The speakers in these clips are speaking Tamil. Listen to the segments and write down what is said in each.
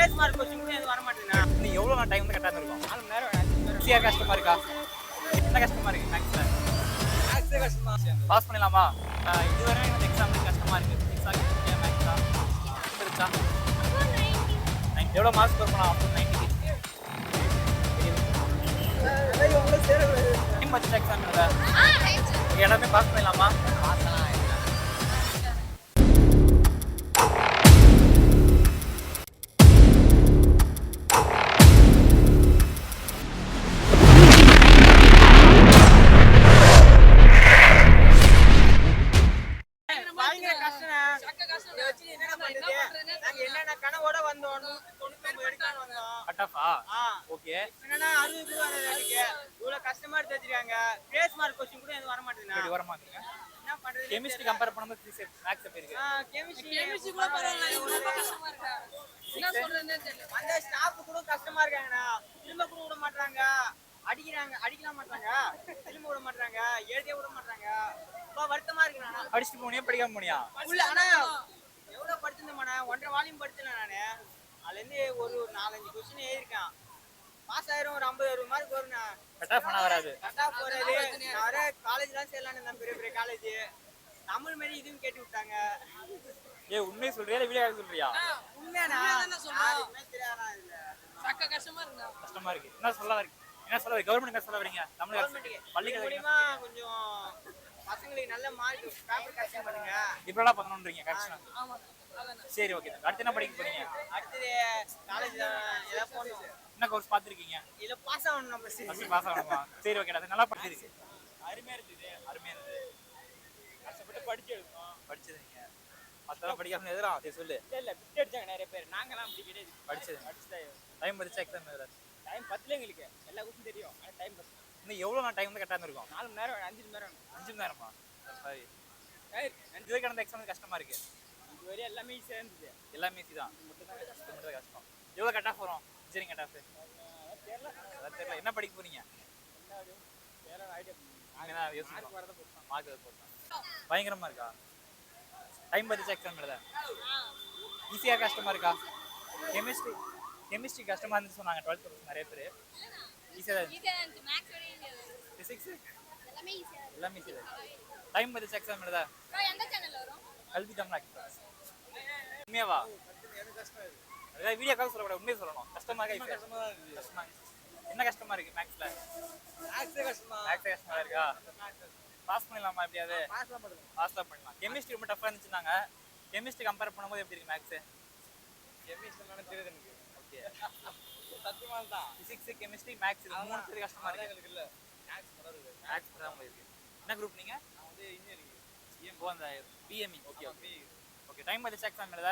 பேஸ் மார்க் क्वेश्चन கூட எது வர மாட்டேங்குதுண்ணா. இன்னும் எவ்வளோ டைம் வந்து கரெக்டாக இருக்கும்? 4 மணி நேரம் 5 மணி நேரம். ஈஸியாக கஷ்டமா இருக்கா? என்ன கஷ்டமா இருக்கு மேக்ஸில்? மேக்ஸே கஷ்டமா இருக்கு. பாஸ் பண்ணிடலாமா? இதுவரை வந்து எக்ஸாம் கஷ்டமா இருக்கு. மேக்ஸா இருந்துச்சா? எவ்வளோ மார்க்ஸ் ஸ்கோர் பண்ணலாம்? அப்போ 90க்கு டீம் பட்ஜெட் எக்ஸாம் எல்லாமே பாஸ் பண்ணிடலாமா? கெமிஸ்ட்ரி கம்பேர் பண்ணும்போது மேக்ஸ் எப்படி இருக்கு? கெமிஸ்ட்ரி கூட பரவாயில்லை, ரொம்ப கஷ்டமா இருக்கு. என்ன சொல்றதுன்னே தெரியல. அந்த ஸ்டாஃப் கூட கஷ்டமா இருக்காங்கண்ணா. திரும்ப கூட விட மாட்டாங்க, அடிக்கலாம் மாட்டாங்க, திரும்ப விட மாட்டாங்க, எழுதிய விட மாட்டாங்க. ரொம்ப வருத்தமா இருக்குண்ணா. படிச்சுட்டு போனியா படிக்காம போனியா? ஆனா எவ்வளவு படிச்சிருந்தேன், 1.5 வால்யூம் படிச்சேன் நானு. அதுல இருந்து ஒரு 4-5 கொஸ்டின் எழுதிருக்கேன். பாஸ் ஆயிரும், ஒரு 50-60 மார்க் வரும்ண்ணா. கட் ஆஃப் பண்ண வராது. கட் ஆஃப் வராது. நிறைய காலேஜ்லாம் சேரலான்னு இருந்தேன், பெரிய பெரிய காலேஜ். தமிழ் மாதிரி இதுவும் கேட்டு விட்டாங்க. உண்மையை சொல்றியா இல்ல வீடியோ சொல்றியா? உண்மையாண்ணா கஷ்டமா இருக்கு. என்ன சொல்ல கவர்மெண்ட் என்ன சொல்ல வரீங்க? தமிழ் பள்ளிக்கூடம் கொஞ்சம் பசங்களுக்கு நல்ல மார்க் பேப்பர் கரெக்ஷன் பண்ணுங்க. இப்பெல்லாம் பண்ணணும்ன்றீங்க கரெக்ஷன்? சரி ஓகே. அடுத்து என்ன படிக்க போறீங்க? அடுத்து காலேஜ் ஏதாவது போகணும். என்ன கோர்ஸ் பார்த்துருக்கீங்க? இல்ல பாஸ் ஆகணும். நம்ம ஃபர்ஸ்ட் பாஸ் ஆகணுமா? சரி ஓகே. அது நல்லா படிச்சிருக்கு. அருமையா இருந்தது. கஷ்டப்பட்டு படிச்சு எழுதணும். படிச்சது நீங்க மத்தெல்லாம் படிக்காம எழுதுறான். சரி சொல்லு. இல்ல பிட் அடிச்சாங்க நிறைய பேர். நாங்கலாம் அப்படி கிடையாது. படிச்சது டைம் படிச்சா எக்ஸாம் எழுதுறாரு. டைம் பத்தல எங்களுக்கு. எல்லா கொஸ்டின் தெரியும். ஆனா டைம் பத்தல. இன்னும் எவ்வளவு டைம் வந்து கரெக்டா இருக்கும்? 4 மணி நேரம் 5 மணி நேரம். 5 மணி நேரமா? சாரி. இதுவே கடந்த எக்ஸாம் கஷ்டமா இருக்கு. இதுவரை எல்லாமே ஈஸியா இருந்துச்சு. எல்லாமே ஈஸி தான். மட்டும் தான் கஷ்டம். எவ்வளவு கட் ஆஃப் வரும்? இன்ஜினியரிங் கட் ஆஃப் தெரியல. என்ன படிக்க போறீங்க? பயங்கரமா இருக்கா? டைம் பத்தி எக்ஸாம் எழுத ஈஸியா கஷ்டமா இருக்கா? கெமிஸ்ட்ரி கஷ்டமா இருந்துச்சு சொன்னாங்க 12th நிறைய பேர். ஈஸியா இருந்துச்சு. பிசிக்ஸ் எல்லாமே ஈஸியா டைம் பத்தி எக்ஸாம் எழுத கல்வி தமிழ் எக்ஸ்பிரஸ். உண்மையாவா? அதாவது வீடியோ கால் சொல்லக்கூடாது, உண்மையை சொல்லணும். கஷ்டமா இருக்கா? என்ன கஷ்டமா இருக்கு மேக்ஸ்ல? மேக்ஸே கஷ்டமா இருக்கா? பாஸ் பண்ணிடலாமா? எப்படியாவது பாஸ் தான் பண்ணலாம். கெமிஸ்ட்ரி ரொம்ப டஃபா இருந்துச்சுன்னாங்க. கெமிஸ்ட்ரி கம்பேர் பண்ணும்போது எப்படி இருக்கு மேக்ஸ்? கெமிஸ்ட்ரி தெரியுது எனக்கு. ஓகே. சத்தியமா தான். பிசிக்ஸ் கெமிஸ்ட்ரி மேக்ஸ் இது மூணு பேர் கஷ்டமா இருக்கு. இல்ல மேக்ஸ் பரவாயில்லை இருக்கு. என்ன குரூப் நீங்க? நான் வந்து இன்ஜினியரிங். அந்த பிஎம்இ. ஓகே. டைம் பத்தி எக்ஸாம் எழுத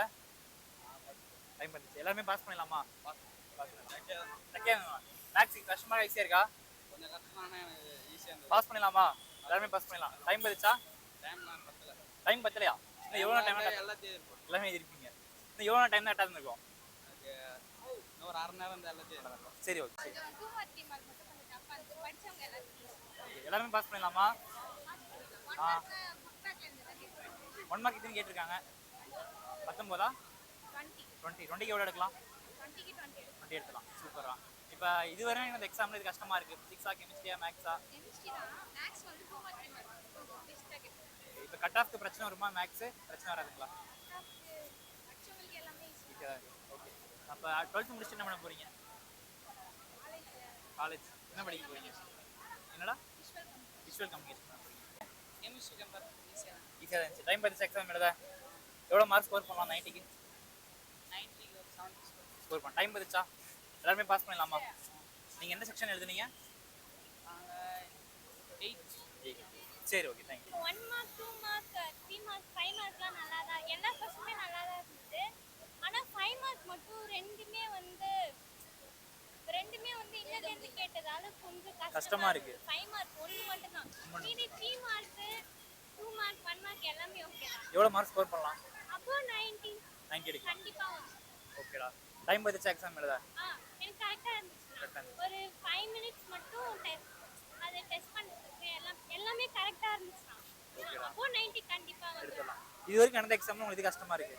டைம் பத்தி எல்லாமே பாஸ் பண்ணிடலாமா? பாஸ் பண்ணலாம். மேக்ஸ் கஷ்டமா ஈஸியா இருக்கா? கொஞ்சம் கஷ்டமான ஈஸியா இருந்துச்சு. பாஸ் பண்ணிடலாமா? எல்லாமே பாஸ் பண்ணிடலாம். டைம் பத்திச்சா? டைம் பத்தலையா? இன்னும் எவ்வளோ டைம் எல்லாமே எழுதிருப்பீங்க. இன்னும் எவ்வளோ டைம் தான் கரெக்டாக இருக்கும்? இன்னும் ஒரு 1/2 மணி நேரம் எல்லாத்தையும். சரி ஓகே. எல்லாமே பாஸ் பண்ணிடலாமா? 1 மார்க் எத்தனை கேட்டிருக்காங்க? 19ஆ? 20க்கு எவ்வளோ எடுக்கலாம்? 20 எடுக்கலாம். சூப்பரா. இப்போ இதுவரை இந்த எக்ஸாம்ல இது கஷ்டமா இருக்கு. பிசிக்ஸா கெமிஸ்ட்ரியா மேக்ஸா? இப்போ கட் ஆஃப்க்கு பிரச்சனை வருமா? மேக்ஸ் பிரச்சனை வராதுங்களா? ஓகே. அப்போ 12th முடிச்சுட்டு என்ன பண்ண போறீங்க? காலேஜ் என்ன படிக்க போறீங்க? என்னடா? விஷுவல் கம்யூனிகேஷன் பண்ண போறீங்க. கெமிஸ்ட்ரி கம்பேர் ஈஸியா இருந்துச்சு. டைம் பத்தி எக்ஸாம் எழுத எவ்வளோ மார்க் ஸ்கோர் பண்ணலாம்? 90க்கு 70 ஸ்கோர் பண்ண டைம் பத்திச்சா? எல்லாருமே பாஸ் பண்ணிடலாமா? நீங்க எந்த செக்ஷன் எழுதுனீங்க? 8. சரி okay. Thank you. 1 mark 2 mark 3 mark 5 மார்க்லாம் நல்லா தான், எல்லா क्वेश्चनமே நல்லா தான் இருந்துச்சு. ஆனா 5 மார்க் மட்டும் ரெண்டுமே வந்து இன்னதுல இருந்து கேட்டதால கொஞ்சம் கஷ்டமா இருக்கு. 5 மார்க் ஒன்னு மட்டும் தான். மீதி 3 மார்க் 2 மார்க் 1 மார்க் எல்லாமே ஓகே தான். எவ்வளவு மார்க் ஸ்கோர் பண்ணலாம்? அப்போ 90 எடுக்கலாம். கண்டிப்பா ஓகேடா. டைம் பத்திச்சா எக்ஸாம் எழுத? எனக்கு கரெக்டா இருந்துச்சு. ஒரு 5 மினிட்ஸ் மட்டும் அதை டெஸ்ட் பண்ணிட்டு எல்லாமே கரெக்டா இருந்துச்சு. அப்போ 90 கண்டிப்பா எடுக்கலாம். இது வரைக்கும் நடந்த எக்ஸாம்ல உங்களுக்கு கஷ்டமா இருக்கு?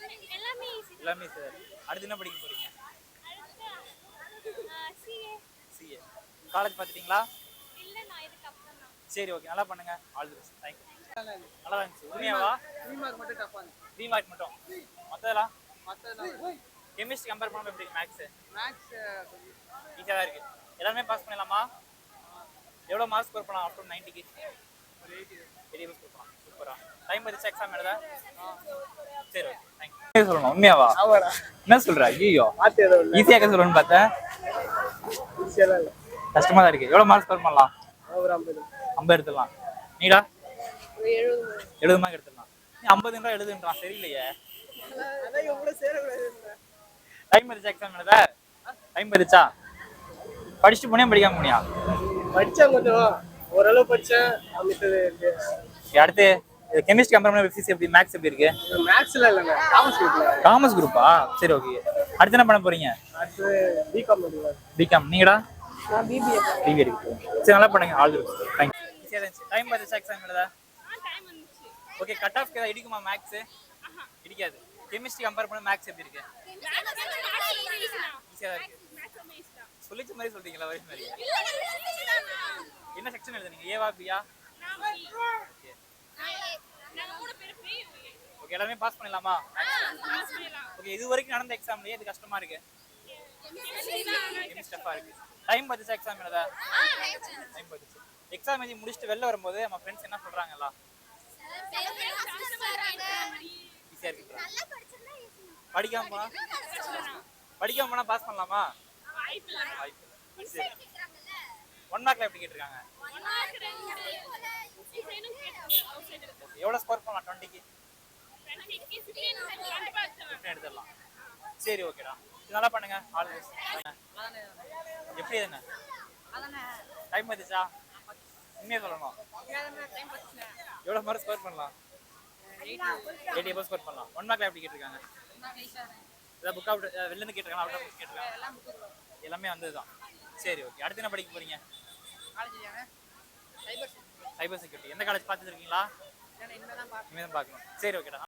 எனக்கு எல்லாமே ஈஸி எல்லாமே ஈஸியாக இருக்கு. அடுத்து என்ன படிக்க போறீங்க? சிஏ. காலேஜ் பார்த்துட்டீங்களா? சரி ஓகே, நல்லா பண்ணுங்க. All the best. Thank you. நல்லா இருந்துச்சு. உண்மையாவா? 3 மார்க் மட்டும் டஃப்பா இருந்துச்சு. 3 மார்க் மட்டும். மற்றதெல்லாம் மத்ததெல்லாம் கெமிஸ்ட்ரி கம்பேர் பண்ணும்போது எப்படி மேக்ஸ்? மேக்ஸ் ஈஸியாக தான் இருக்கு. எல்லாமே பாஸ் பண்ணிடலாமா? எவ்வளோ மார்க் ஸ்கோர் பண்ணலாம் ஆஃப்டர் 90க்கு? ஒரு 80. 80 ஸ்கோர் பண்ணலாம். சூப்பரா. டைம் வச்சு எக்ஸாம் எழுத? சரி ஓகே, தேங்க் யூ. சொல்லணும் உண்மையாவா? ஆமாடா. என்ன சொல்ற? ஐயோ, மாத்தி ஏதோ இல்ல. ஈஸியாக சொல்லணும்னு பார்த்தேன். ஈஸியா இல்ல. கஷ்டமா தான் இருக்கு. எவ்வளோ மார்க் ஸ்கோர் பண்ணலாம்? ஒரு 50. 50 எடுத்துடலாம். நீடா? ஒரு 70. 70 மார்க் எடுத்துடலாம். நீ 50 எழுதுன்றான், சரியில்லையே. அதான் இவங்கள சேரக்கூடாது. டைம் வச்சு எக்ஸாம் எழுத? டைம் வச்சா படிச்சுட்டு போனியா படிக்காம போனியா? படிச்சேன், கொஞ்சம் ஓரளவு படிச்சேன். அமித்தது இருக்கு. அடுத்து கெமிஸ்ட்ரி கம்பேர் பண்ண பிசிக்ஸ் எப்படி, மேக்ஸ் எப்படி இருக்கு? மேக்ஸ்ல இல்லங்க, காமர்ஸ் குரூப்ல. காமர்ஸ் குரூப்பா? சரி ஓகே. அடுத்து என்ன பண்ண போறீங்க? அடுத்து பிகாம் பண்ணுவேன். பிகாம். நீங்கடா? நான் பிபிஏ. பிபிஏ இருக்கு. சரி, நல்லா பண்ணுங்க. All the best. Thank you. சரி, டைம் வச்சு எக்ஸாம் எழுத? ஓகே. கட் ஆஃப் ஏதாவது இடிக்குமா மேக்ஸ்? இடிக்காது. கெமிஸ்ட்ரி கம்பேர் பண்ண மேக்ஸ் எப்படி இருக்கு? ஈஸியா தான் இருக்கு. சொல்லிச்ச மாதிரி சொல்றீங்களா? வரி மாதிரி. என்ன செக்ஷன் எழுதுனீங்க? ஏவா பியா? ஓகே, எல்லாமே பாஸ் பண்ணலாமா? ஓகே, இது வரைக்கும் நடந்த எக்ஸாம்லயே இது கஷ்டமா இருக்கு. கெமிஸ்ட்ரி டஃப்பா இருக்கு. டைம் பத்துச்சா எக்ஸாம் எழுத? டைம் பத்துச்சு. எக்ஸாம் எழுதி முடிச்சுட்டு வெளில வரும்போது நம்ம ஃப்ரெண்ட்ஸ் என்ன சொல்றாங்கல்ல? ஈஸியா இருக்கு. படிக்காம போனா? படிக்காம போனா பாஸ் பண்ணலாமா? வாய்ப்பு இல்ல. 1 மார்க்ல எப்படி கேட்டிருக்காங்க? எவ்வளவு ஸ்கோர் பண்ணலாம் 20க்கு? 15 எடுத்துடலாம். சரி ஓகேடா, நல்லா பண்ணுங்க. All the best. எப்படி என்ன டைம் வந்துச்சா? உண்மையா சொல்லணும். எவ்வளவு மார்க் ஸ்கோர் பண்ணலாம்? 80 ஸ்கோர் பண்ணலாம். 1 மார்க்ல எப்படி கேட்டிருக்காங்க? ஏதாவது புக் அவுட் வெளில இருந்து கேட்டிருக்காங்க? அவுட் ஆஃப் கேட்டிருக்காங்க? எல்லாமே வந்ததுதான். சரி ஓகே. அடுத்து என்ன படிக்க போறீங்க? Cyber security. எந்த காலேஜ் பார்த்துட்டு இருக்கீங்களா? இனிமே தான் பார்க்கணும். சரி ஓகேடா.